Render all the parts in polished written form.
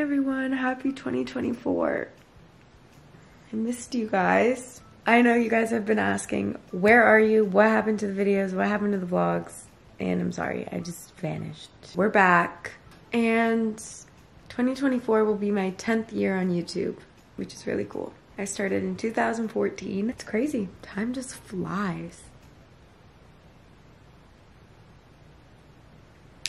everyone, happy 2024. I missed you guys. I know you guys have been asking, where are you? What happened to the videos? What happened to the vlogs? And I'm sorry, I just vanished. We're back, and 2024 will be my 10th year on YouTube, which is really cool. I started in 2014. It's crazy, time just flies.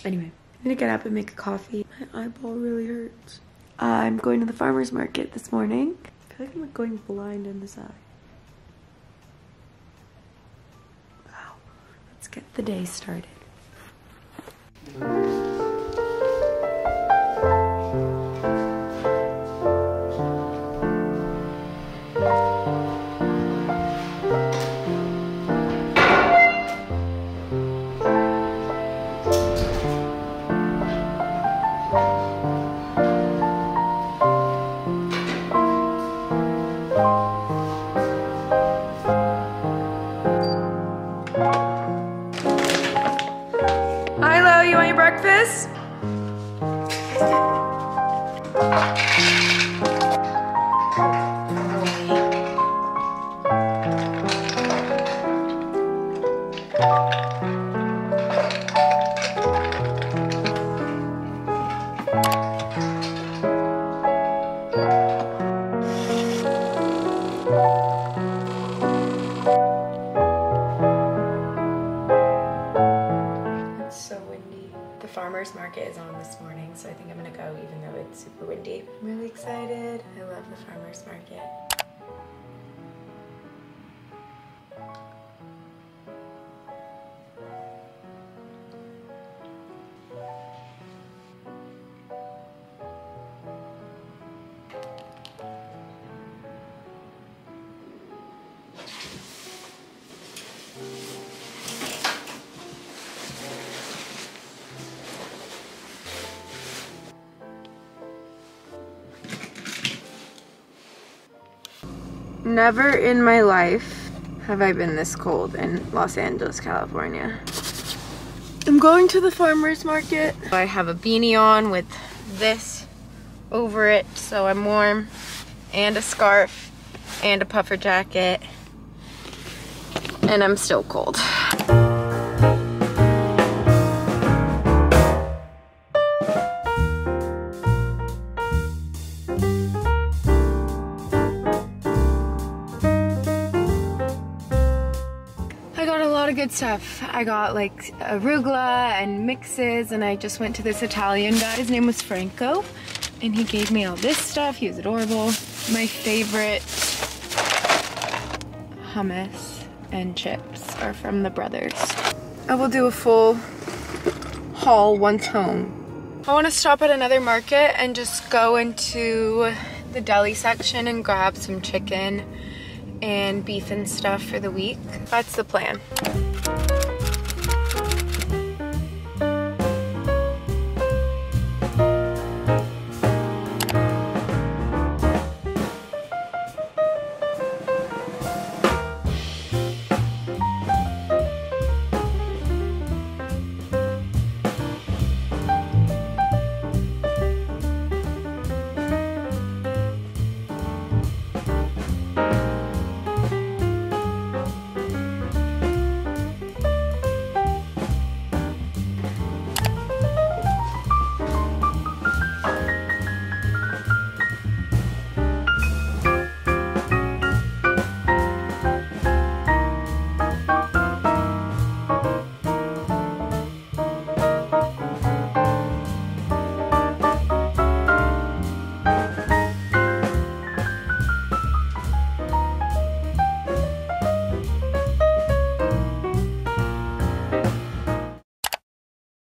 Anyway, I'm gonna get up and make a coffee. My eyeball really hurts. I'm going to the farmer's market this morning. I feel like I'm going blind in this eye. Wow, let's get the day started. Breakfast? Farmer's market is on this morning, so I think I'm gonna go even though it's super windy. I'm really excited. I love the farmer's market. Never in my life have I been this cold in Los Angeles, California. I'm going to the farmer's market. I have a beanie on with this over it so I'm warm, and a scarf and a puffer jacket, and I'm still cold. Good stuff. I got like arugula and mixes, and I just went to this Italian guy. His name was Franco, and he gave me all this stuff. He was adorable. My favorite hummus and chips are from the brothers. I will do a full haul once home. I want to stop at another market and just go into the deli section and grab some chicken and beef and stuff for the week. That's the plan.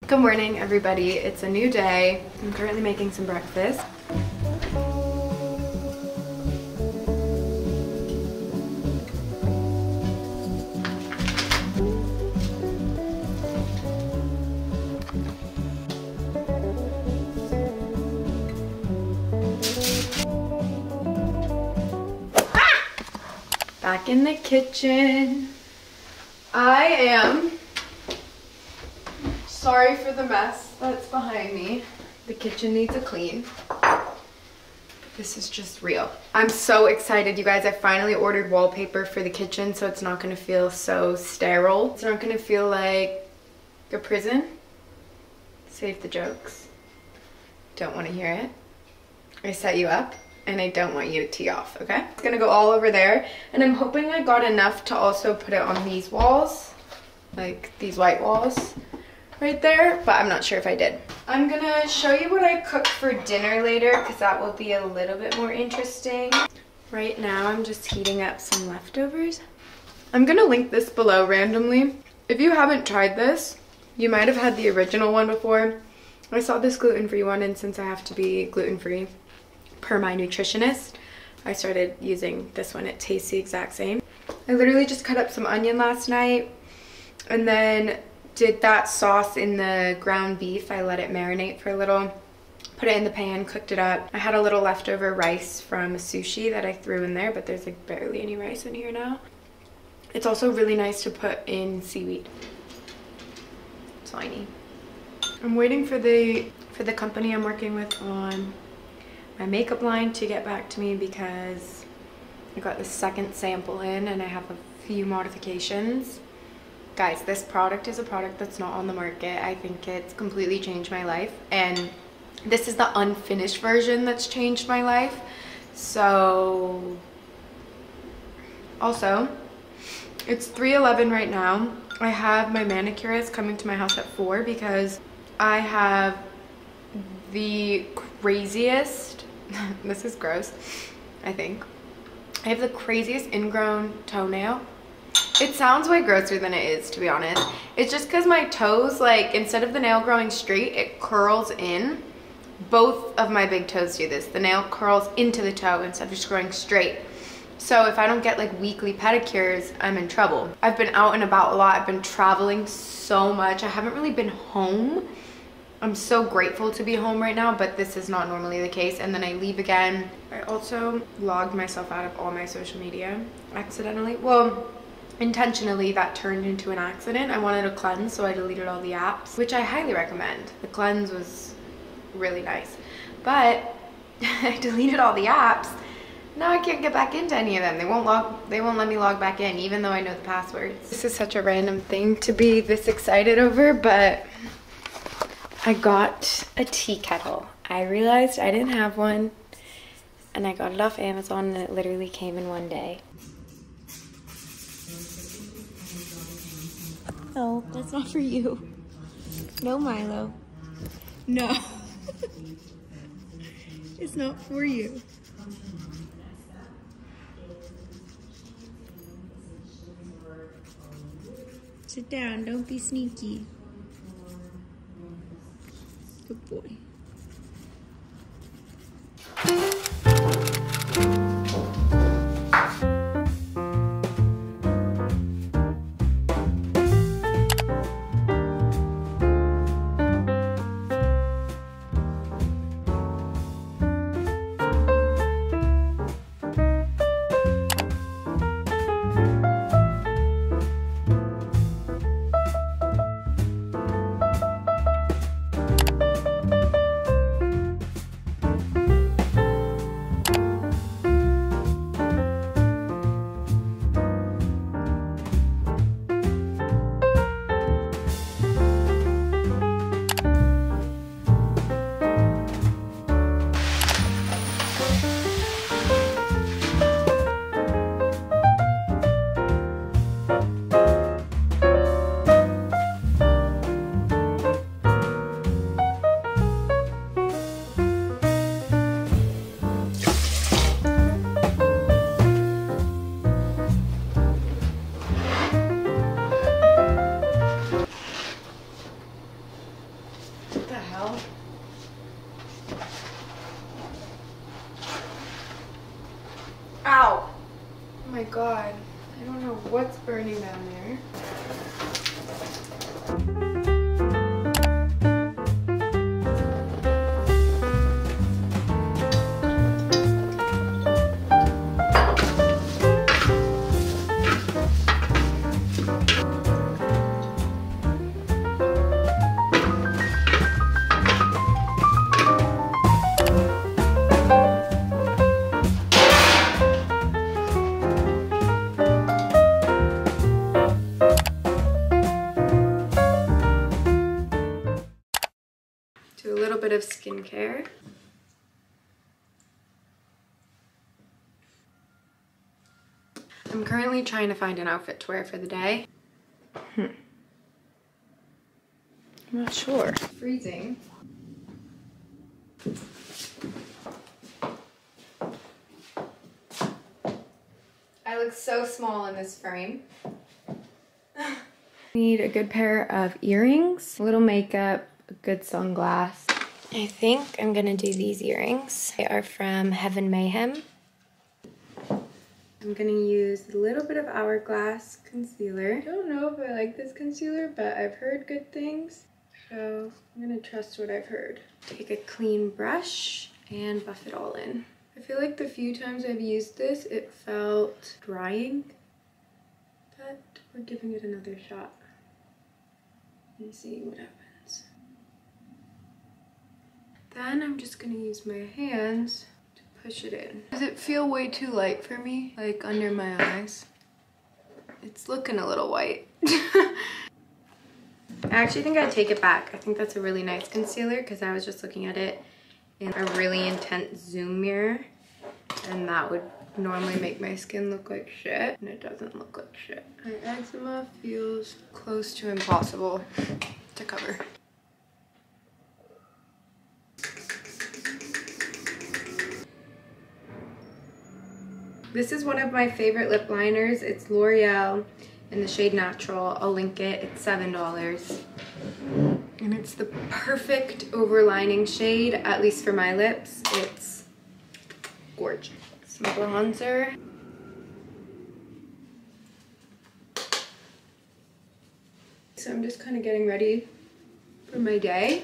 Good morning, everybody. It's a new day. I'm currently making some breakfast. Back in the kitchen. I am sorry for the mess that's behind me. The kitchen needs a clean. This is just real. I'm so excited, you guys. I finally ordered wallpaper for the kitchen, so it's not gonna feel so sterile. It's not gonna feel like a prison. Save the jokes. Don't want to hear it. I set you up and I don't want you to tee off, okay? It's gonna go all over there, and I'm hoping I got enough to also put it on these walls, like these white walls right there, but I'm not sure if I did. I'm gonna show you what I cooked for dinner later, because that will be a little bit more interesting. Right now I'm just heating up some leftovers. I'm gonna link this below randomly. If you haven't tried this, you might have had the original one before. I saw this gluten-free one, and since I have to be gluten-free per my nutritionist, I started using this one. It tastes the exact same. I literally just cut up some onion last night and then did that sauce in the ground beef. I let it marinate for a little, put it in the pan, cooked it up. I had a little leftover rice from sushi that I threw in there, but there's like barely any rice in here now. It's also really nice to put in seaweed. That's all I need. I'm waiting for the company I'm working with on my makeup line to get back to me, because I got the second sample in and I have a few modifications. Guys, this product is a product that's not on the market. I think it's completely changed my life, and this is the unfinished version that's changed my life. So also, it's 3:11 right now. I have my manicurist coming to my house at 4 because I have the craziest, this is gross, I think. I have the craziest ingrown toenail. It sounds way grosser than it is, to be honest. It's just because my toes, like, instead of the nail growing straight, it curls in. Both of my big toes do this. The nail curls into the toe instead of just growing straight. So if I don't get like weekly pedicures, I'm in trouble. I've been out and about a lot. I've been traveling so much. I haven't really been home. I'm so grateful to be home right now, but this is not normally the case. And then I leave again. I also logged myself out of all my social media accidentally. Well, intentionally. That turned into an accident. I wanted to cleanse, so I deleted all the apps, which I highly recommend. The cleanse was really nice, but I deleted all the apps. Now I can't get back into any of them. They won't let me log back in, even though I know the passwords. This is such a random thing to be this excited over, but I got a tea kettle. I realized I didn't have one, and I got it off Amazon, and it literally came in one day. No, that's not for you. No, Milo. No. It's not for you. Sit down, don't be sneaky. Good boy. Ow! Oh my god. I don't know what's burning down there. do a little bit of skincare. I'm currently trying to find an outfit to wear for the day. I'm not sure. It's freezing. I look so small in this frame. Need a good pair of earrings, a little makeup, a good sunglass. I think I'm gonna do these earrings. They are from Heaven Mayhem. I'm gonna use a little bit of Hourglass concealer. I don't know if I like this concealer, but I've heard good things. So I'm gonna trust what I've heard. Take a clean brush and buff it all in. I feel like the few times I've used this, it felt drying, but we're giving it another shot and seeing what happens. Then I'm just gonna use my hands to push it in. Does it feel way too light for me? Like under my eyes? It's looking a little white. I actually think I'd take it back. I think that's a really nice concealer because I was just looking at it in a really intense zoom mirror, and that would normally make my skin look like shit, and it doesn't look like shit. My eczema feels close to impossible to cover. This is one of my favorite lip liners. It's L'Oreal in the shade Natural. I'll link it. It's $7. And it's the perfect overlining shade, at least for my lips. It's gorgeous. Some bronzer. So I'm just kind of getting ready for my day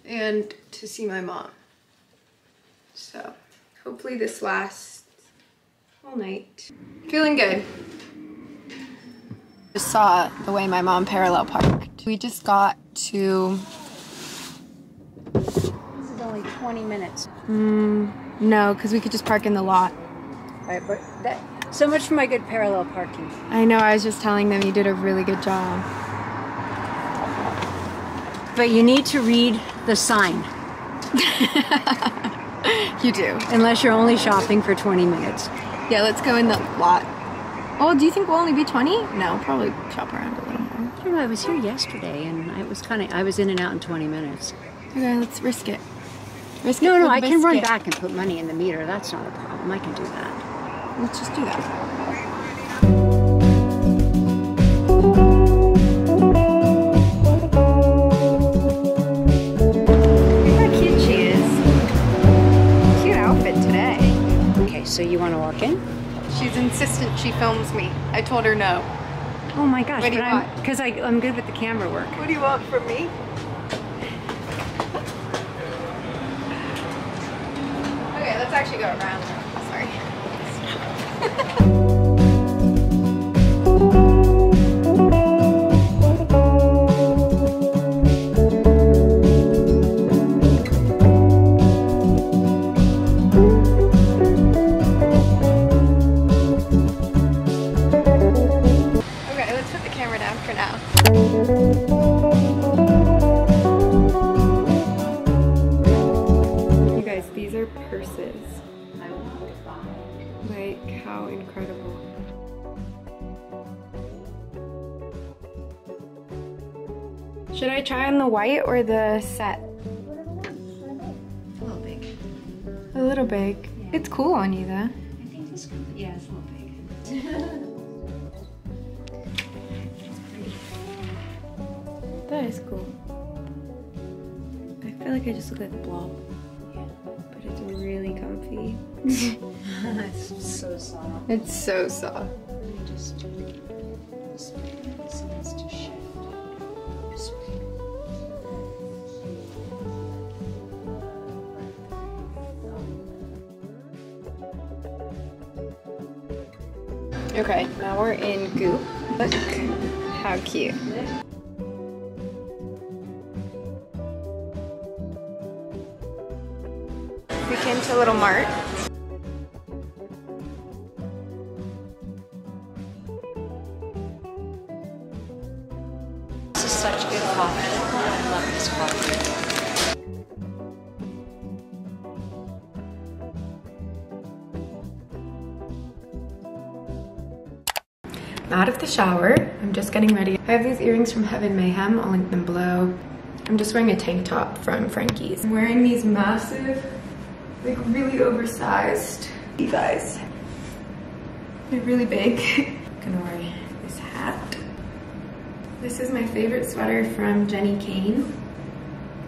and to see my mom. So hopefully this lasts all night. Feeling good. Just saw the way my mom parallel parked. We just got to... This is only 20 minutes. No, because we could just park in the lot. Right, but that, so much for my good parallel parking. I know, I was just telling them you did a really good job. But you need to read the sign. You do. Unless you're only shopping for 20 minutes. Yeah, let's go in the lot. Oh, do you think we'll only be 20? No, we'll probably shop around a little more. I don't know, I was here yesterday and I was in and out in 20 minutes. Okay, let's risk it. Risk No, it no, for I the can run biscuit. back and put money in the meter. That's not a problem. I can do that. Let's just do that. So you want to walk in? She's insistent she films me. I told her no. Oh my gosh. What do you want? Because I'm good with the camera work. What do you want from me? Okay, let's actually go around. Sorry. You guys, these are purses. Like, how incredible. Should I try on the white or the set? A little big. A little big. Yeah. It's cool on you though. I think this one, yeah, it's a little big. That is cool. I feel like I just look like a blob. Yeah. But it's really comfy. It's so soft. It's so soft. Let me just this needs to shift. This way. Okay, now we're in Goop. Look how cute. We came to a little mart. This is such good coffee. I love this coffee. I'm out of the shower. I'm just getting ready. I have these earrings from Heaven Mayhem. I'll link them below. I'm just wearing a tank top from Frankie's. I'm wearing these massive, like really oversized, you guys. They're really big. I'm gonna wear this hat. This is my favorite sweater from Jenni Kayne.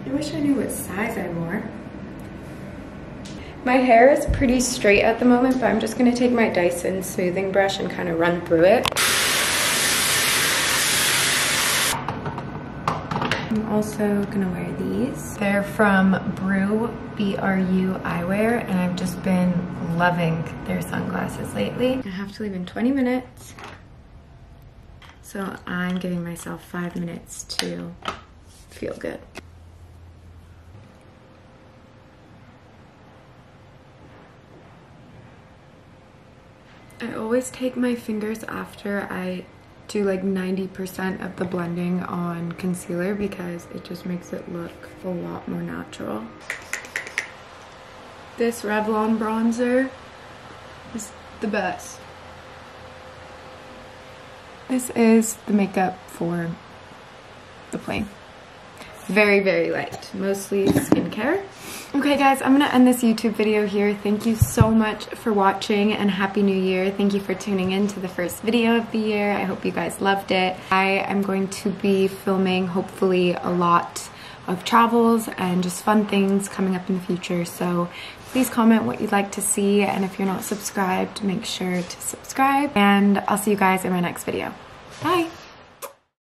I wish I knew what size I wore. My hair is pretty straight at the moment, but I'm just gonna take my Dyson smoothing brush and kind of run through it. I'm also gonna wear these. They're from B-R-U eyewear, and I've just been loving their sunglasses lately. I have to leave in 20 minutes, so I'm giving myself 5 minutes to feel good. I always take my fingers after I do like 90% of the blending on concealer because it just makes it look a lot more natural. This Revlon bronzer is the best. This is the makeup for the plane. Very, very light, mostly skincare. Okay guys, I'm gonna end this YouTube video here. Thank you so much for watching and Happy New Year. Thank you for tuning in to the first video of the year. I hope you guys loved it. I am going to be filming hopefully a lot of travels and just fun things coming up in the future. So please comment what you'd like to see, and if you're not subscribed, make sure to subscribe, and I'll see you guys in my next video. Bye!